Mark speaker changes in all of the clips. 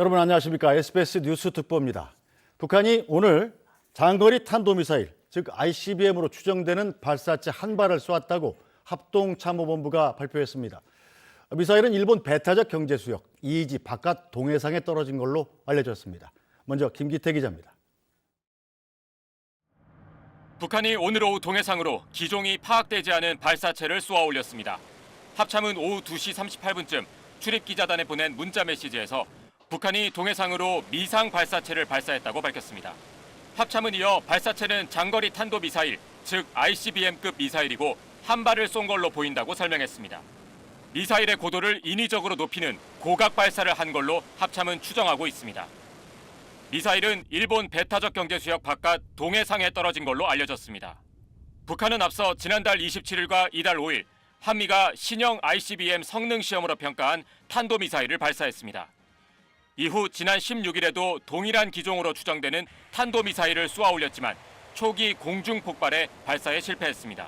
Speaker 1: 여러분 안녕하십니까? SBS 뉴스 특보입니다. 북한이 오늘 장거리 탄도미사일, 즉 ICBM으로 추정되는 발사체 한 발을 쏘았다고 합동참모본부가 발표했습니다. 미사일은 일본 배타적 경제수역 EEZ 바깥 동해상에 떨어진 걸로 알려졌습니다. 먼저 김기태 기자입니다.
Speaker 2: 북한이 오늘 오후 동해상으로 기종이 파악되지 않은 발사체를 쏘아 올렸습니다. 합참은 오후 2시 38분쯤 출입기자단에 보낸 문자 메시지에서 북한이 동해상으로 미상 발사체를 발사했다고 밝혔습니다. 합참은 이어 발사체는 장거리 탄도미사일, 즉 ICBM급 미사일이고 한 발을 쏜 걸로 보인다고 설명했습니다. 미사일의 고도를 인위적으로 높이는 고각 발사를 한 걸로 합참은 추정하고 있습니다. 미사일은 일본 배타적 경제수역 바깥 동해상에 떨어진 걸로 알려졌습니다. 북한은 앞서 지난달 27일과 이달 5일 한미가 신형 ICBM 성능 시험으로 평가한 탄도미사일을 발사했습니다. 이후 지난 16일에도 동일한 기종으로 추정되는 탄도미사일을 쏘아 올렸지만 초기 공중 폭발에 발사에 실패했습니다.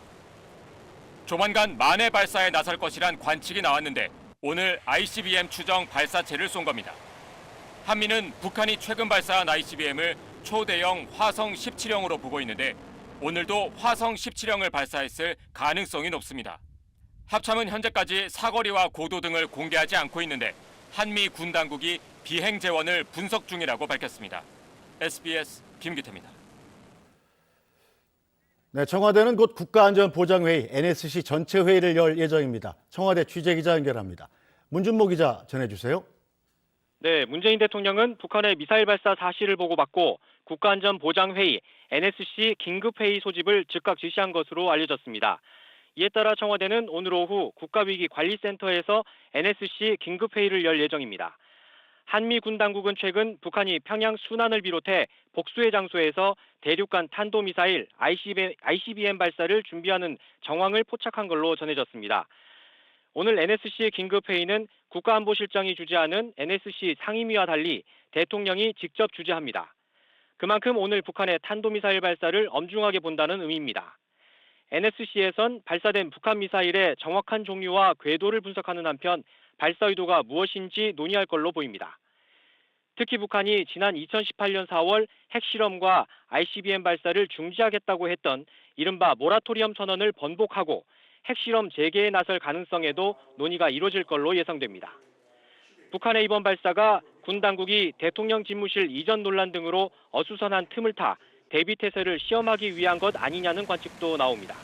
Speaker 2: 조만간 만회 발사에 나설 것이란 관측이 나왔는데 오늘 ICBM 추정 발사체를 쏜 겁니다. 한미는 북한이 최근 발사한 ICBM을 초대형 화성 17형으로 보고 있는데 오늘도 화성 17형을 발사했을 가능성이 높습니다. 합참은 현재까지 사거리와 고도 등을 공개하지 않고 있는데 한미 군 당국이 비행 재원을 분석 중이라고 밝혔습니다. SBS 김기태입니다.
Speaker 1: 네, 청와대는 곧 국가안전보장회의 NSC 전체 회의를 열 예정입니다. 청와대 취재기자 연결합니다. 문준모 기자 전해주세요.
Speaker 3: 네, 문재인 대통령은 북한의 미사일 발사 사실을 보고받고 국가안전보장회의 NSC 긴급회의 소집을 즉각 지시한 것으로 알려졌습니다. 이에 따라 청와대는 오늘 오후 국가위기관리센터에서 NSC 긴급회의를 열 예정입니다. 한미 군 당국은 최근 북한이 평양 순안을 비롯해 복수의 장소에서 대륙간 탄도미사일 ICBM 발사를 준비하는 정황을 포착한 걸로 전해졌습니다. 오늘 NSC 긴급회의는 국가안보실장이 주재하는 NSC 상임위와 달리 대통령이 직접 주재합니다. 그만큼 오늘 북한의 탄도미사일 발사를 엄중하게 본다는 의미입니다. NSC에선 발사된 북한 미사일의 정확한 종류와 궤도를 분석하는 한편 발사 의도가 무엇인지 논의할 걸로 보입니다. 특히 북한이 지난 2018년 4월 핵실험과 ICBM 발사를 중지하겠다고 했던 이른바 모라토리엄 선언을 번복하고 핵실험 재개에 나설 가능성에도 논의가 이뤄질 걸로 예상됩니다. 북한의 이번 발사가 군 당국이 대통령 집무실 이전 논란 등으로 어수선한 틈을 타 대비태세를 시험하기 위한 것 아니냐는 관측도 나옵니다.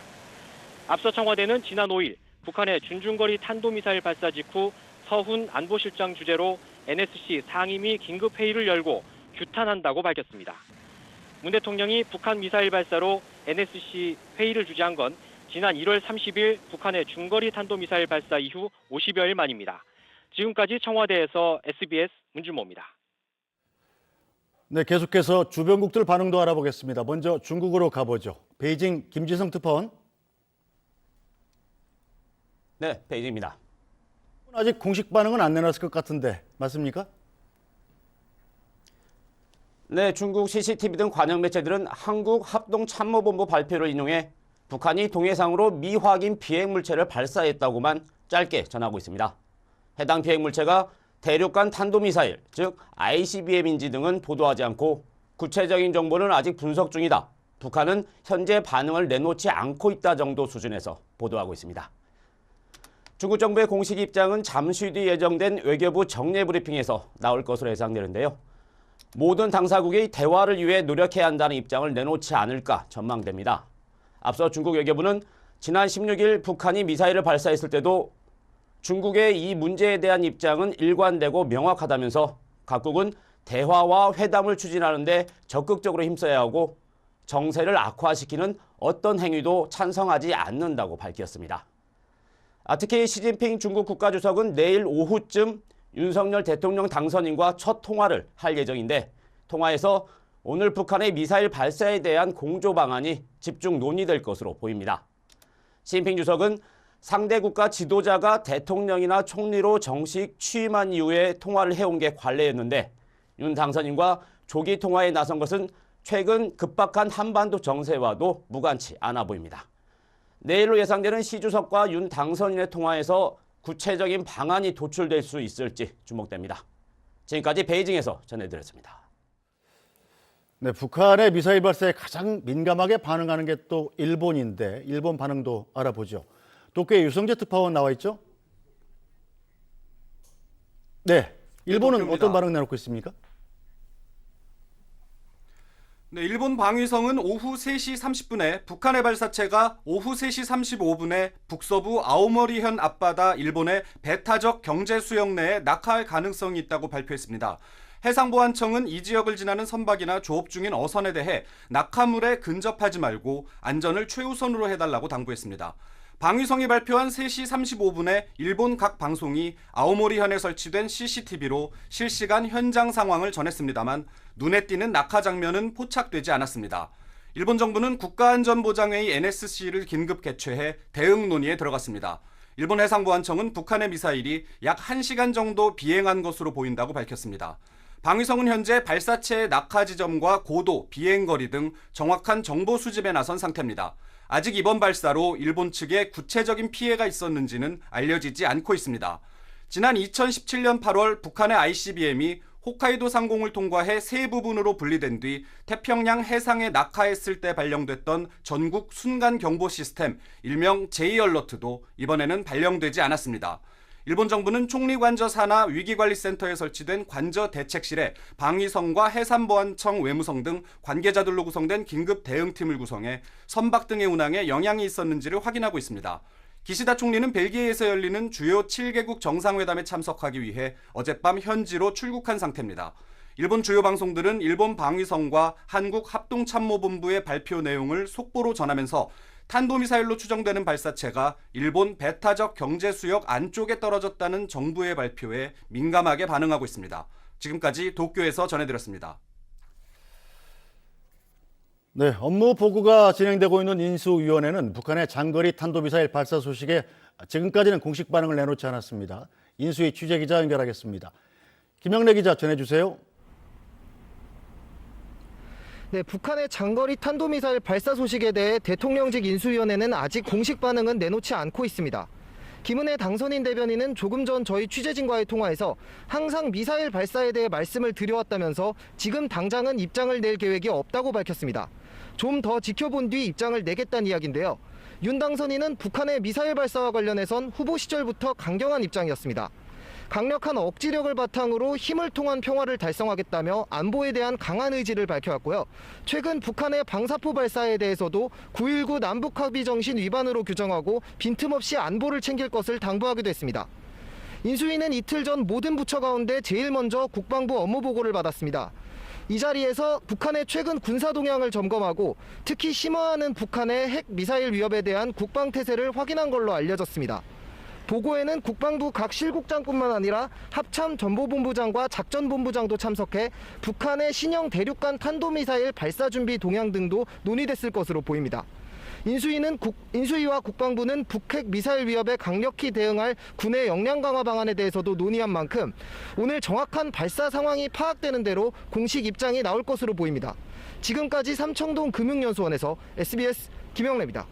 Speaker 3: 앞서 청와대는 지난 5일 북한의 준중거리 탄도미사일 발사 직후 서훈 안보실장 주재로 NSC 상임위 긴급회의를 열고 규탄한다고 밝혔습니다. 문 대통령이 북한 미사일 발사로 NSC 회의를 주재한 건 지난 1월 30일 북한의 중거리 탄도미사일 발사 이후 50여일 만입니다. 지금까지 청와대에서 SBS 문준모입니다.
Speaker 1: 네, 계속해서 주변국들 반응도 알아보겠습니다. 먼저 중국으로 가보죠. 베이징 김지성 특파원.
Speaker 4: 네, 베이징입니다.
Speaker 1: 아직 공식 반응은 안 내놨을 것 같은데 맞습니까?
Speaker 4: 네, 중국 CCTV 등 관영 매체들은 한국합동참모본부 발표를 인용해 북한이 동해상으로 미확인 비행물체를 발사했다고만 짧게 전하고 있습니다. 해당 비행물체가 대륙간 탄도미사일, 즉 ICBM인지 등은 보도하지 않고 구체적인 정보는 아직 분석 중이다. 북한은 현재 반응을 내놓지 않고 있다 정도 수준에서 보도하고 있습니다. 중국 정부의 공식 입장은 잠시 뒤 예정된 외교부 정례 브리핑에서 나올 것으로 예상되는데요. 모든 당사국이 대화를 위해 노력해야 한다는 입장을 내놓지 않을까 전망됩니다. 앞서 중국 외교부는 지난 16일 북한이 미사일을 발사했을 때도 중국의 이 문제에 대한 입장은 일관되고 명확하다면서 각국은 대화와 회담을 추진하는 데 적극적으로 힘써야 하고 정세를 악화시키는 어떤 행위도 찬성하지 않는다고 밝혔습니다. 특히 시진핑 중국 국가주석은 내일 오후쯤 윤석열 대통령 당선인과 첫 통화를 할 예정인데 통화에서 오늘 북한의 미사일 발사에 대한 공조 방안이 집중 논의될 것으로 보입니다. 시진핑 주석은 상대 국가 지도자가 대통령이나 총리로 정식 취임한 이후에 통화를 해온 게 관례였는데 윤 당선인과 조기 통화에 나선 것은 최근 급박한 한반도 정세와도 무관치 않아 보입니다. 내일로 예상되는 시 주석과 윤 당선인의 통화에서 구체적인 방안이 도출될 수 있을지 주목됩니다. 지금까지 베이징에서 전해드렸습니다.
Speaker 1: 네, 북한의 미사일 발사에 가장 민감하게 반응하는 게 또 일본인데 일본 반응도 알아보죠. 도쿄에 유성재 특파원 나와 있죠? 네, 일본은
Speaker 5: 도쿄입니다.
Speaker 1: 어떤 반응 내놓고 있습니까?
Speaker 5: 네, 일본 방위성은 오후 3시 30분에 북한의 발사체가 오후 3시 35분에 북서부 아오모리현 앞바다 일본의 배타적 경제 수역 내에 낙하할 가능성이 있다고 발표했습니다. 해상보안청은 이 지역을 지나는 선박이나 조업 중인 어선에 대해 낙하물에 근접하지 말고 안전을 최우선으로 해달라고 당부했습니다. 방위성이 발표한 3시 35분에 일본 각 방송이 아오모리현에 설치된 CCTV로 실시간 현장 상황을 전했습니다만 눈에 띄는 낙하 장면은 포착되지 않았습니다. 일본 정부는 국가안전보장회의 NSC를 긴급 개최해 대응 논의에 들어갔습니다. 일본 해상보안청은 북한의 미사일이 약 1시간 정도 비행한 것으로 보인다고 밝혔습니다. 방위성은 현재 발사체의 낙하 지점과 고도, 비행거리 등 정확한 정보 수집에 나선 상태입니다. 아직 이번 발사로 일본 측에 구체적인 피해가 있었는지는 알려지지 않고 있습니다. 지난 2017년 8월 북한의 ICBM이 홋카이도 상공을 통과해 세 부분으로 분리된 뒤 태평양 해상에 낙하했을 때 발령됐던 전국 순간 경보 시스템 일명 J-얼러트도 이번에는 발령되지 않았습니다. 일본 정부는 총리관저 산하 위기관리센터에 설치된 관저 대책실에 방위성과 해상보안청 외무성 등 관계자들로 구성된 긴급 대응팀을 구성해 선박 등의 운항에 영향이 있었는지를 확인하고 있습니다. 기시다 총리는 벨기에에서 열리는 주요 7개국 정상회담에 참석하기 위해 어젯밤 현지로 출국한 상태입니다. 일본 주요 방송들은 일본 방위성과 한국 합동참모본부의 발표 내용을 속보로 전하면서 탄도미사일로 추정되는 발사체가 일본 배타적 경제수역 안쪽에 떨어졌다는 정부의 발표에 민감하게 반응하고 있습니다. 지금까지 도쿄에서 전해드렸습니다.
Speaker 1: 네, 업무 보고가 진행되고 있는 인수위원회는 북한의 장거리 탄도미사일 발사 소식에 지금까지는 공식 반응을 내놓지 않았습니다. 인수위 취재기자 연결하겠습니다. 김영래 기자 전해주세요.
Speaker 6: 네, 북한의 장거리 탄도미사일 발사 소식에 대해 대통령직 인수위원회는 아직 공식 반응은 내놓지 않고 있습니다. 김은혜 당선인 대변인은 조금 전 저희 취재진과의 통화에서 항상 미사일 발사에 대해 말씀을 드려왔다면서 지금 당장은 입장을 낼 계획이 없다고 밝혔습니다. 좀 더 지켜본 뒤 입장을 내겠다는 이야기인데요. 윤 당선인은 북한의 미사일 발사와 관련해선 후보 시절부터 강경한 입장이었습니다. 강력한 억지력을 바탕으로 힘을 통한 평화를 달성하겠다며 안보에 대한 강한 의지를 밝혀왔고요. 최근 북한의 방사포 발사에 대해서도 9.19 남북합의 정신 위반으로 규정하고 빈틈없이 안보를 챙길 것을 당부하기도 했습니다. 인수위는 이틀 전 모든 부처 가운데 제일 먼저 국방부 업무 보고를 받았습니다. 이 자리에서 북한의 최근 군사 동향을 점검하고 특히 심화하는 북한의 핵 미사일 위협에 대한 국방 태세를 확인한 걸로 알려졌습니다. 보고에는 국방부 각 실국장뿐만 아니라 합참 전보본부장과 작전본부장도 참석해 북한의 신형 대륙간 탄도미사일 발사 준비 동향 등도 논의됐을 것으로 보입니다. 인수위와 국방부는 북핵 미사일 위협에 강력히 대응할 군의 역량 강화 방안에 대해서도 논의한 만큼 오늘 정확한 발사 상황이 파악되는 대로 공식 입장이 나올 것으로 보입니다. 지금까지 삼청동 금융연수원에서 SBS 김영래입니다.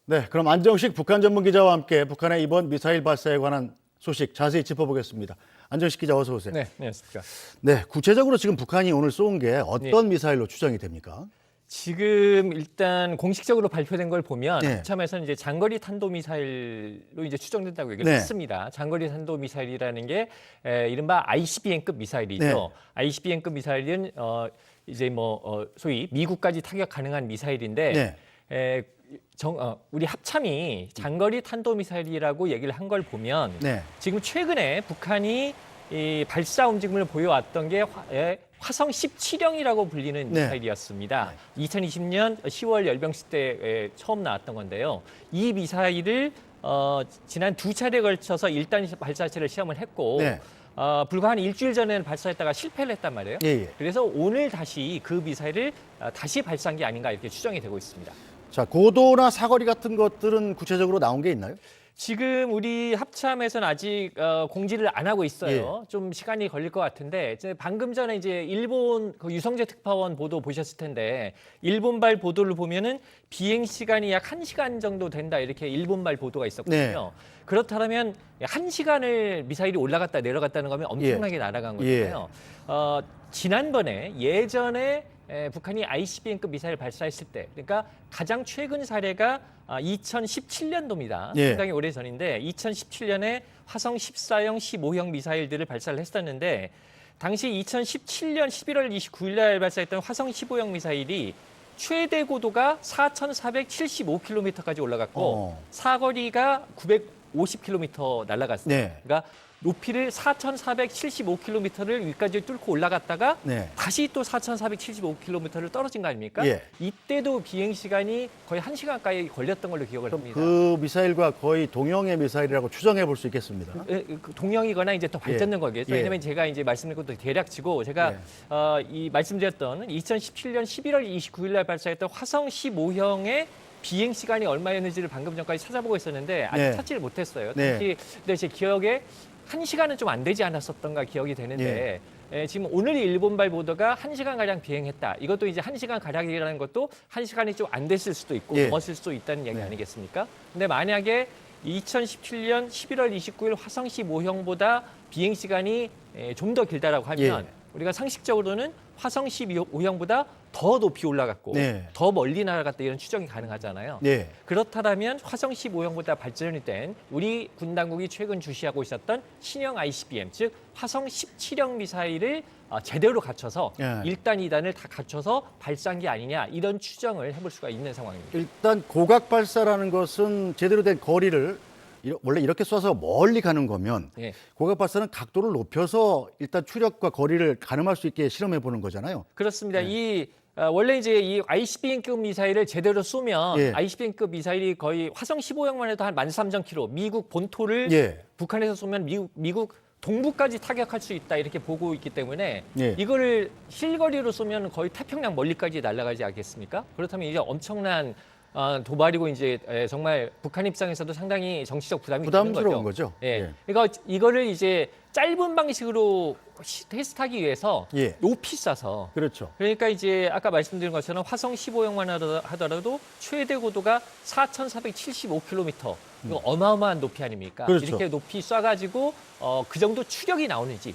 Speaker 1: 네, 그럼 안정식 북한 전문 기자와 함께 북한의 이번 미사일 발사에 관한 소식 자세히 짚어보겠습니다. 안정식 기자 어서 오세요.
Speaker 7: 네, 안녕하십니까.
Speaker 1: 네, 구체적으로 지금 북한이 오늘 쏜 게 어떤 미사일로 추정이 됩니까?
Speaker 7: 지금 일단 공식적으로 발표된 걸 보면
Speaker 1: 네.
Speaker 7: 합참에서는 이제 장거리 탄도미사일로 이제 추정된다고 얘기를
Speaker 1: 네.
Speaker 7: 했습니다. 장거리 탄도미사일이라는 게 이른바 ICBM급 미사일이죠.
Speaker 1: 네.
Speaker 7: ICBM급 미사일은 이제 소위 미국까지 타격 가능한 미사일인데
Speaker 1: 네.
Speaker 7: 우리 합참이 장거리 탄도미사일이라고 얘기를 한 걸 보면
Speaker 1: 네.
Speaker 7: 지금 최근에 북한이 이 발사 움직임을 보여왔던 게 화성 17형이라고 불리는
Speaker 1: 네.
Speaker 7: 미사일이었습니다. 2020년 10월 열병식 때 처음 나왔던 건데요. 이 미사일을 지난 두 차례에 걸쳐서 1단 발사체를 시험을 했고
Speaker 1: 네.
Speaker 7: 불과 한 일주일 전에는 발사했다가 실패를 했단 말이에요.
Speaker 1: 예, 예.
Speaker 7: 그래서 오늘 다시 그 미사일을 다시 발사한 게 아닌가 이렇게 추정이 되고 있습니다.
Speaker 1: 자, 고도나 사거리 같은 것들은 구체적으로 나온 게 있나요?
Speaker 7: 지금 우리 합참에서는 아직 공지를 안 하고 있어요. 좀 시간이 걸릴 것 같은데 이제 방금 전에 이제 일본 그 유성재 특파원 보도 보셨을 텐데 일본발 보도를 보면은 비행 시간이 약 1시간 정도 된다 이렇게 일본발 보도가 있었거든요. 그렇다면 1시간을 미사일이 올라갔다 내려갔다는 거면 엄청나게 날아간 거잖아요. 지난번에 예전에 북한이 ICBM급 미사일 발사했을 때, 그러니까 가장 최근 사례가 2017년도입니다. 상당히 오래 전인데 2017년에 화성 14형, 15형 미사일들을 발사를 했었는데 당시 2017년 11월 29일 날 발사했던 화성 15형 미사일이 최대 고도가 4,475km까지 올라갔고 사거리가 950km 날아갔어요. 그러니까 높이를 4,475km를 위까지 뚫고 올라갔다가 다시 또 4,475km를 떨어진 거 아닙니까? 이때도 비행 시간이 거의 1시간 가까이 걸렸던 걸로 기억을 합니다.
Speaker 1: 그 미사일과 거의 동형의 미사일이라고 추정해 볼 수 있겠습니다.
Speaker 7: 동형이거나 이제 더 발전된 거겠죠. 왜냐면 제가 이제 말씀드린 것도 대략치고 제가 이 말씀드렸던 2017년 11월 29일 날 발사했던 화성 15형의 비행 시간이 얼마였는지를 방금 전까지 찾아보고 있었는데 아직 찾지를 못했어요. 근데 제 기억에 1시간은 좀 안 되지 않았었던가 기억이 되는데 지금 오늘 일본발 보도가 1시간가량 비행했다. 이것도 이제 1시간가량이라는 것도 1시간이 좀 안 됐을 수도 있고 넘었을 수도 있다는 얘기 아니겠습니까? 근데 만약에 2017년 11월 29일 화성 15형보다 비행 시간이 좀 더 길다라고 하면 우리가 상식적으로는 화성 15형보다 더 높이 올라갔고 더 멀리 날아갔다 이런 추정이 가능하잖아요. 그렇다면 화성 15형보다 발전이 된 우리 군 당국이 최근 주시하고 있었던 신형 ICBM, 즉 화성 17형 미사일을 제대로 갖춰서 1단, 2단을 다 갖춰서 발사한 게 아니냐 이런 추정을 해볼 수가 있는 상황입니다.
Speaker 1: 일단 고각 발사라는 것은 제대로 된 거리를 원래 이렇게 쏴서 멀리 가는 거면 고각 발사는 각도를 높여서 일단 추력과 거리를 가늠할 수 있게 실험해 보는 거잖아요.
Speaker 7: 그렇습니다. 원래 이제 이 ICBM급 미사일을 제대로 쏘면 ICBM급 미사일이 거의 화성 15형만 해도 한 13,000km, 미국 본토를 북한에서 쏘면 미국 동부까지 타격할 수 있다 이렇게 보고 있기 때문에 이거를 실거리로 쏘면 거의 태평양 멀리까지 날아가지 않겠습니까? 그렇다면 이제 엄청난 도발이고 이제 정말 북한 입장에서도 상당히 정치적
Speaker 1: 부담스러운 거죠.
Speaker 7: 그러니까 이거를 이제 짧은 방식으로 테스트하기 위해서 높이 쏴서 그러니까 이제 아까 말씀드린 것처럼 화성 15형만 하더라도 최대 고도가 4,475km. 이거 어마어마한 높이 아닙니까? 이렇게 높이 쏴가지고 그 정도 추력이 나오는지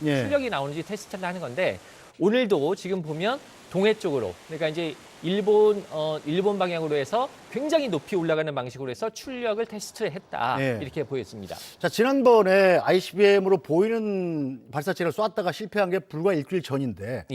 Speaker 7: 테스트를 하는 건데 오늘도 지금 보면 동해 쪽으로 그러니까 이제 일본 방향으로 해서 굉장히 높이 올라가는 방식으로 해서 출력을 테스트를 했다 이렇게 보였습니다.
Speaker 1: 자, 지난번에 ICBM으로 보이는 발사체를 쐈다가 실패한 게 불과 일주일 전인데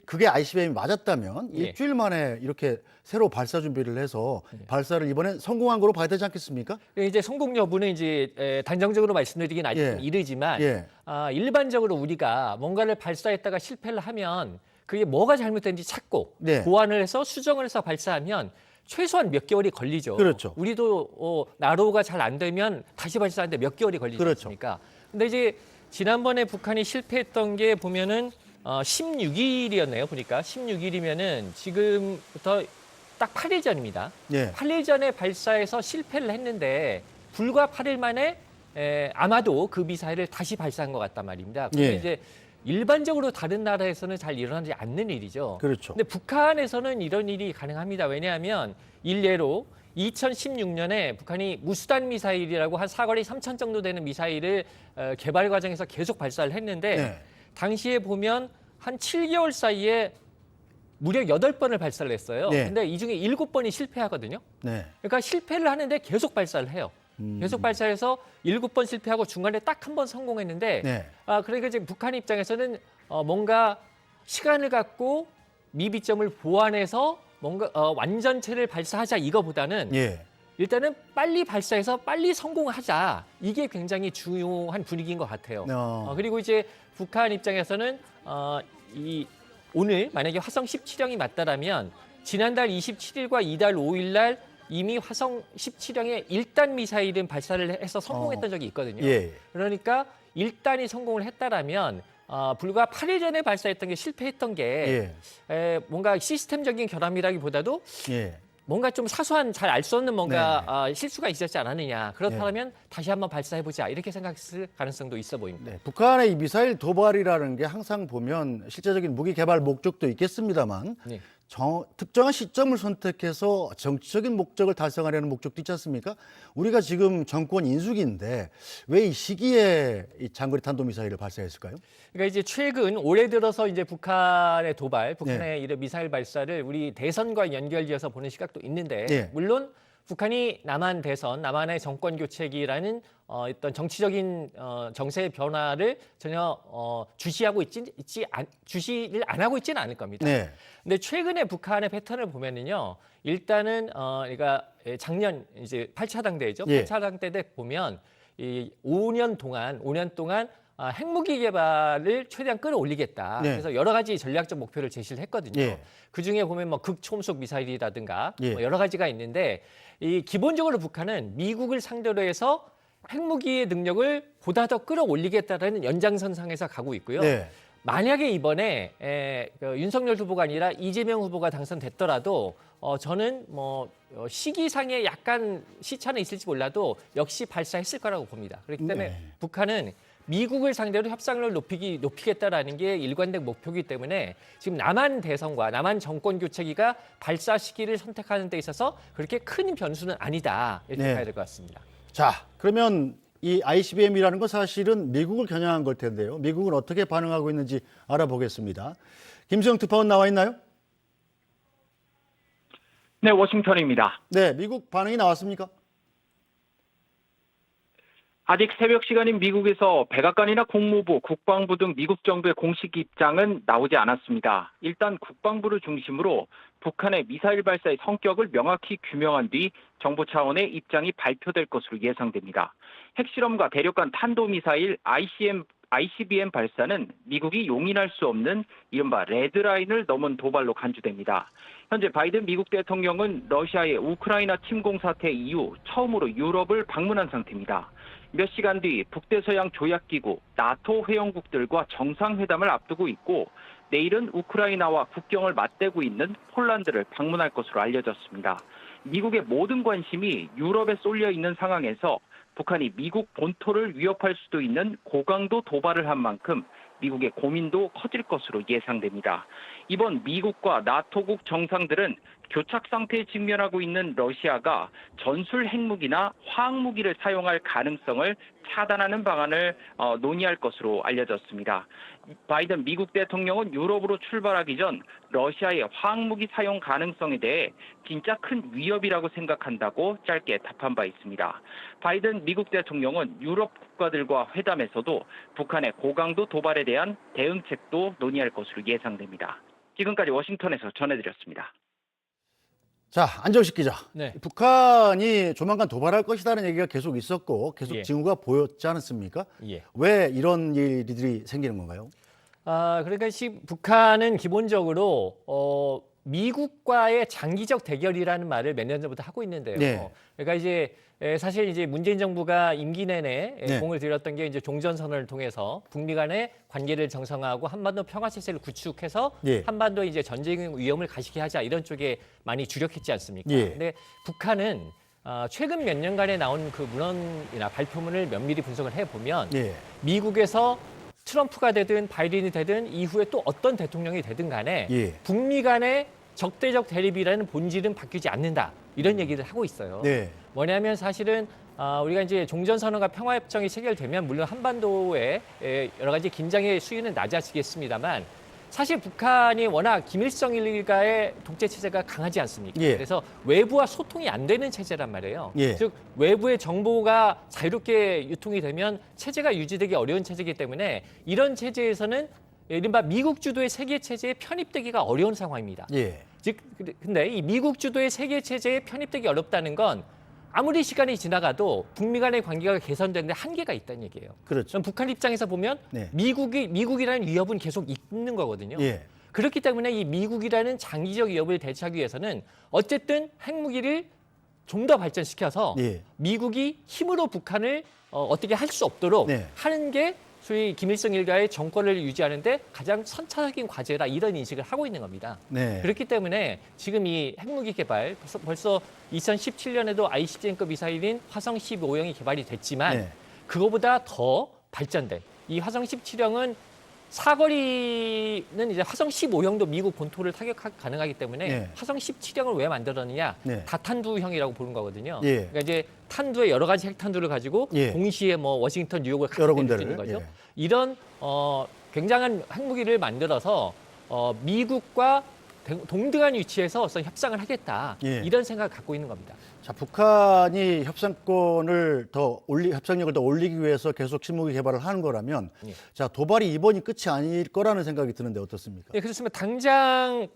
Speaker 1: 그게 ICBM이 맞았다면 일주일 만에 이렇게 새로 발사 준비를 해서 발사를 이번엔 성공한 거로 봐야 되지 않겠습니까?
Speaker 7: 이제 성공 여부는 이제 단정적으로 말씀드리긴 아직 이르지만 일반적으로 우리가 뭔가를 발사했다가 실패를 하면 그게 뭐가 잘못된지 찾고 보완을 해서 수정을 해서 발사하면 최소한 몇 개월이 걸리죠. 우리도 나로가 잘 안 되면 다시 발사하는데 몇 개월이 걸리지 않습니까? 근데 이제 지난번에 북한이 실패했던 게 보면은 16일이었네요. 보니까 16일이면은 지금부터 딱 8일 전입니다. 8일 전에 발사해서 실패를 했는데 불과 8일 만에 아마도 그 미사일을 다시 발사한 것 같단 말입니다. 근데 이제 일반적으로 다른 나라에서는 잘 일어나지 않는 일이죠. 근데 북한에서는 이런 일이 가능합니다. 왜냐하면 일례로 2016년에 북한이 무수단 미사일이라고 한 사거리 3,000 정도 되는 미사일을 개발 과정에서 계속 발사를 했는데 당시에 보면 한 7개월 사이에 무려 8번을 발사를 했어요. 근데 이 중에 7번이 실패하거든요. 그러니까 실패를 하는데 계속 발사를 해요. 계속 발사해서 7번 실패하고 중간에 딱 한 번 성공했는데 그러니까 이제 북한 입장에서는 뭔가 시간을 갖고 미비점을 보완해서 뭔가 완전체를 발사하자 이거보다는 일단은 빨리 발사해서 빨리 성공하자. 이게 굉장히 중요한 분위기인 것 같아요. 그리고 이제 북한 입장에서는 오늘 만약에 화성 17형이 맞다라면 지난달 27일과 이달 5일 날 이미 화성 17형의 1단 미사일은 발사를 해서 성공했던 적이 있거든요. 그러니까 1단이 성공을 했다라면 불과 8일 전에 발사했던 게 실패했던 게 뭔가 시스템적인 결함이라기보다도 뭔가 좀 사소한 잘 알 수 없는 뭔가 실수가 있었지 않았느냐. 그렇다면 다시 한번 발사해보자. 이렇게 생각했을 가능성도 있어 보입니다.
Speaker 1: 네, 북한의 이 미사일 도발이라는 게 항상 보면 실제적인 무기 개발 목적도 있겠습니다만
Speaker 7: 네.
Speaker 1: 특정한 시점을 선택해서 정치적인 목적을 달성하려는 목적도 있지 않습니까? 우리가 지금 정권 인수기인데 왜 이 시기에 이 장거리 탄도미사일을 발사했을까요?
Speaker 7: 그러니까 이제 최근 올해 들어서 이제 북한의 도발, 북한의 이런 미사일 발사를 우리 대선과 연결지어서 보는 시각도 있는데 물론 북한이 남한 대선, 남한의 정권 교체기라는 어떤 정치적인 정세의 변화를 전혀 주시를 안 하고 있지는 않을 겁니다. 근데 최근에 북한의 패턴을 보면은요, 일단은 그러니까 작년 이제 8차 당대죠. 8차 당대 때 보면 이 5년 동안 핵무기 개발을 최대한 끌어올리겠다. 그래서 여러 가지 전략적 목표를 제시를 했거든요. 그 중에 보면 뭐 극초음속 미사일이라든가 뭐 여러 가지가 있는데 이 기본적으로 북한은 미국을 상대로 해서 핵무기의 능력을 보다 더 끌어올리겠다라는 연장선상에서 가고 있고요. 만약에 이번에 윤석열 후보가 아니라 이재명 후보가 당선됐더라도 저는 뭐 시기상에 약간 시차는 있을지 몰라도 역시 발사했을 거라고 봅니다. 그렇기 때문에 북한은 미국을 상대로 협상을 높이겠다라는 게 일관된 목표이기 때문에 지금 남한 대선과 남한 정권 교체기가 발사 시기를 선택하는 데 있어서 그렇게 큰 변수는 아니다. 이렇게 봐야 될 것 같습니다.
Speaker 1: 자, 그러면 이 ICBM이라는 건 사실은 미국을 겨냥한 걸 텐데요. 미국은 어떻게 반응하고 있는지 알아보겠습니다. 김수영 특파원 나와 있나요?
Speaker 8: 네, 워싱턴입니다.
Speaker 1: 네, 미국 반응이 나왔습니까?
Speaker 8: 아직 새벽 시간인 미국에서 백악관이나 국무부, 국방부 등 미국 정부의 공식 입장은 나오지 않았습니다. 일단 국방부를 중심으로 북한의 미사일 발사의 성격을 명확히 규명한 뒤 정부 차원의 입장이 발표될 것으로 예상됩니다. 핵실험과 대륙간 탄도미사일 ICBM 발사는 미국이 용인할 수 없는 이른바 레드라인을 넘은 도발로 간주됩니다. 현재 바이든 미국 대통령은 러시아의 우크라이나 침공 사태 이후 처음으로 유럽을 방문한 상태입니다. 몇 시간 뒤 북대서양 조약기구 나토 회원국들과 정상회담을 앞두고 있고 내일은 우크라이나와 국경을 맞대고 있는 폴란드를 방문할 것으로 알려졌습니다. 미국의 모든 관심이 유럽에 쏠려 있는 상황에서 북한이 미국 본토를 위협할 수도 있는 고강도 도발을 한 만큼 미국의 고민도 커질 것으로 예상됩니다. 이번 미국과 나토국 정상들은 교착 상태에 직면하고 있는 러시아가 전술 핵무기나 화학무기를 사용할 가능성을 차단하는 방안을 논의할 것으로 알려졌습니다. 바이든 미국 대통령은 유럽으로 출발하기 전 러시아의 화학무기 사용 가능성에 대해 진짜 큰 위협이라고 생각한다고 짧게 답한 바 있습니다. 바이든 미국 대통령은 유럽 국가들과 회담에서도 북한의 고강도 도발에 대한 대응책도 논의할 것으로 예상됩니다. 지금까지 워싱턴에서 전해드렸습니다.
Speaker 1: 자, 안정식 기자.
Speaker 7: 네.
Speaker 1: 북한이 조만간 도발할 것이라는 얘기가 계속 있었고 계속 징후가 보였지 않았습니까? 왜 이런 일들이 생기는 건가요?
Speaker 7: 그러니까 북한은 기본적으로 미국과의 장기적 대결이라는 말을 몇 년 전부터 하고 있는데요. 그러니까 이제 사실 이제 문재인 정부가 임기 내내 공을 들였던 게 이제 종전선언을 통해서 북미 간의 관계를 정상화하고 한반도 평화 체제를 구축해서 한반도에 이제 전쟁 위험을 가시게 하자 이런 쪽에 많이 주력했지 않습니까? 근데 북한은 최근 몇 년간에 나온 그 문헌이나 발표문을 면밀히 분석을 해보면 미국에서 트럼프가 되든 바이든이 되든 이후에 또 어떤 대통령이 되든 간에 북미 간의 적대적 대립이라는 본질은 바뀌지 않는다. 이런 얘기를 하고 있어요. 뭐냐면 사실은 우리가 이제 종전선언과 평화협정이 체결되면 물론 한반도에 여러 가지 긴장의 수위는 낮아지겠습니다만 사실 북한이 워낙 김일성 일가의 독재 체제가 강하지 않습니까? 그래서 외부와 소통이 안 되는 체제란 말이에요. 즉 외부의 정보가 자유롭게 유통이 되면 체제가 유지되기 어려운 체제이기 때문에 이런 체제에서는 이른바 미국 주도의 세계 체제에 편입되기가 어려운 상황입니다. 즉 근데 이 미국 주도의 세계 체제에 편입되기 어렵다는 건 아무리 시간이 지나가도 북미 간의 관계가 개선되는데 한계가 있다는 얘기예요.
Speaker 1: 그렇죠.
Speaker 7: 북한 입장에서 보면 미국이라는 위협은 계속 있는 거거든요. 그렇기 때문에 이 미국이라는 장기적 위협을 대처하기 위해서는 어쨌든 핵무기를 좀 더 발전시켜서 미국이 힘으로 북한을 어떻게 할 수 없도록 하는 게 소위 김일성 일가의 정권을 유지하는데 가장 선차적인 과제라 이런 인식을 하고 있는 겁니다.
Speaker 1: 네.
Speaker 7: 그렇기 때문에 지금 이 핵무기 개발 벌써 2017년에도 ICBM급 미사일인 화성 15형이 개발이 됐지만
Speaker 1: 네.
Speaker 7: 그거보다 더 발전된 이 화성 17형은 사거리는 이제 화성 15형도 미국 본토를 타격 가능하기 때문에
Speaker 1: 네.
Speaker 7: 화성 17형을 왜 만들었느냐?
Speaker 1: 네.
Speaker 7: 다탄두형이라고 보는 거거든요.
Speaker 1: 예.
Speaker 7: 그러니까 이제 탄두의 여러 가지 핵탄두를 가지고
Speaker 1: 예.
Speaker 7: 동시에 뭐 워싱턴, 뉴욕을
Speaker 1: 여러
Speaker 7: 때릴 수
Speaker 1: 군데를,
Speaker 7: 있는 거죠.
Speaker 1: 예.
Speaker 7: 이런 굉장한 핵무기를 만들어서 미국과 동등한 위치에서 어떤 협상을 하겠다.
Speaker 1: 예.
Speaker 7: 이런 생각을 갖고 있는 겁니다.
Speaker 1: 자, 북한이 협상력을 더 올리기 위해서 계속 핵무기 개발을 하는 거라면,
Speaker 7: 예.
Speaker 1: 자, 도발이 이번이 끝이 아닐 거라는 생각이 드는데 어떻습니까?
Speaker 7: 네, 그렇습니다. 당장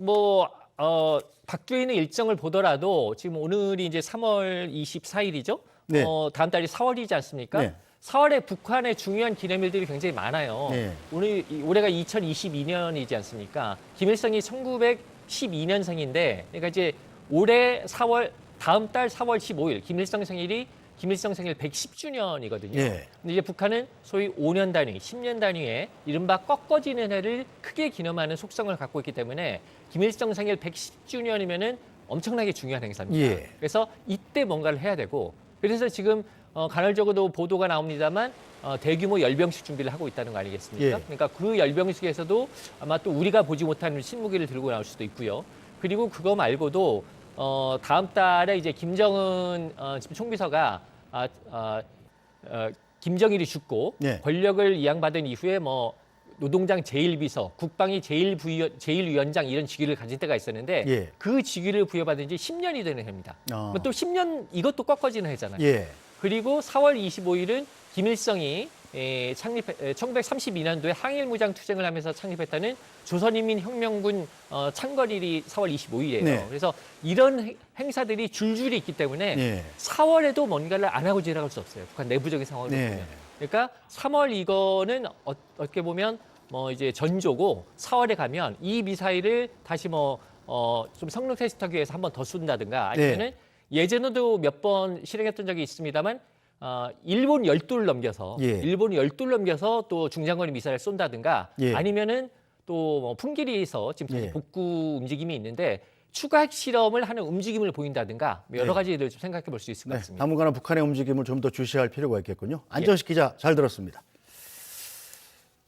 Speaker 7: 바뀌어 있는 일정을 보더라도 지금 오늘이 이제 3월 24일이죠.
Speaker 1: 네.
Speaker 7: 다음 달이 4월이지 않습니까?
Speaker 1: 네.
Speaker 7: 4월에 북한의 중요한 기념일들이 굉장히 많아요.
Speaker 1: 네.
Speaker 7: 올해가 2022년이지 않습니까? 김일성이 1912년생인데, 그러니까 이제 올해 다음 달 4월 15일 김일성 생일 110주년이거든요.
Speaker 1: 예.
Speaker 7: 근데 이제 북한은 소위 5년 단위, 10년 단위의 이른바 꺾어지는 해를 크게 기념하는 속성을 갖고 있기 때문에 김일성 생일 110주년이면은 엄청나게 중요한 행사입니다.
Speaker 1: 예.
Speaker 7: 그래서 이때 뭔가를 해야 되고, 그래서 지금 간헐적으로도 보도가 나옵니다만 대규모 열병식 준비를 하고 있다는 거 아니겠습니까?
Speaker 1: 예.
Speaker 7: 그러니까 그 열병식에서도 아마 또 우리가 보지 못하는 신무기를 들고 나올 수도 있고요. 그리고 그거 말고도 다음 달에 이제 김정은 지금 총비서가 김정일이 죽고
Speaker 1: 예.
Speaker 7: 권력을 이양받은 이후에 뭐 노동당 제1비서, 국방위 제1위원장 이런 직위를 가진 때가 있었는데
Speaker 1: 예.
Speaker 7: 그 직위를 부여받은 지 10년이 되는 해입니다. 또 10년 이것도 꺾어지는 해잖아요.
Speaker 1: 예.
Speaker 7: 그리고 4월 25일은 김일성이 1932년도에 항일무장투쟁을 하면서 창립했다는 조선인민혁명군 창건일이 4월 25일이에요.
Speaker 1: 네.
Speaker 7: 그래서 이런 행사들이 줄줄이 있기 때문에
Speaker 1: 예.
Speaker 7: 4월에도 뭔가를 안 하고 지나갈 수 없어요. 북한 내부적인 상황을
Speaker 1: 네.
Speaker 7: 보면. 그러니까 3월 이거는 어떻게 보면 뭐 이제 전조고 4월에 가면 이 미사일을 다시 좀 성능 테스트하기 위해서 한 번 더 쏜다든가 아니면은 예전에도 몇 번 실행했던 적이 있습니다만 일본 열도를 넘겨서
Speaker 1: 예.
Speaker 7: 일본 열도를 넘겨서 또 중장거리 미사일을 쏜다든가
Speaker 1: 예.
Speaker 7: 아니면은 또 풍계리에서 지금 다시
Speaker 1: 예.
Speaker 7: 복구 움직임이 있는데 추가 핵 실험을 하는 움직임을 보인다든가 여러
Speaker 1: 네.
Speaker 7: 가지를 좀 생각해 볼 수 있을 것
Speaker 1: 네.
Speaker 7: 같습니다.
Speaker 1: 당분간은 북한의 움직임을 좀 더 주시할 필요가 있겠군요. 안정식 기자 잘 들었습니다.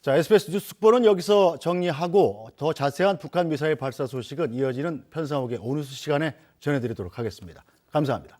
Speaker 1: 자, SBS 뉴스 속보는 여기서 정리하고 더 자세한 북한 미사일 발사 소식은 이어지는 편성욱의 오뉴스 시간에 전해드리도록 하겠습니다. 감사합니다.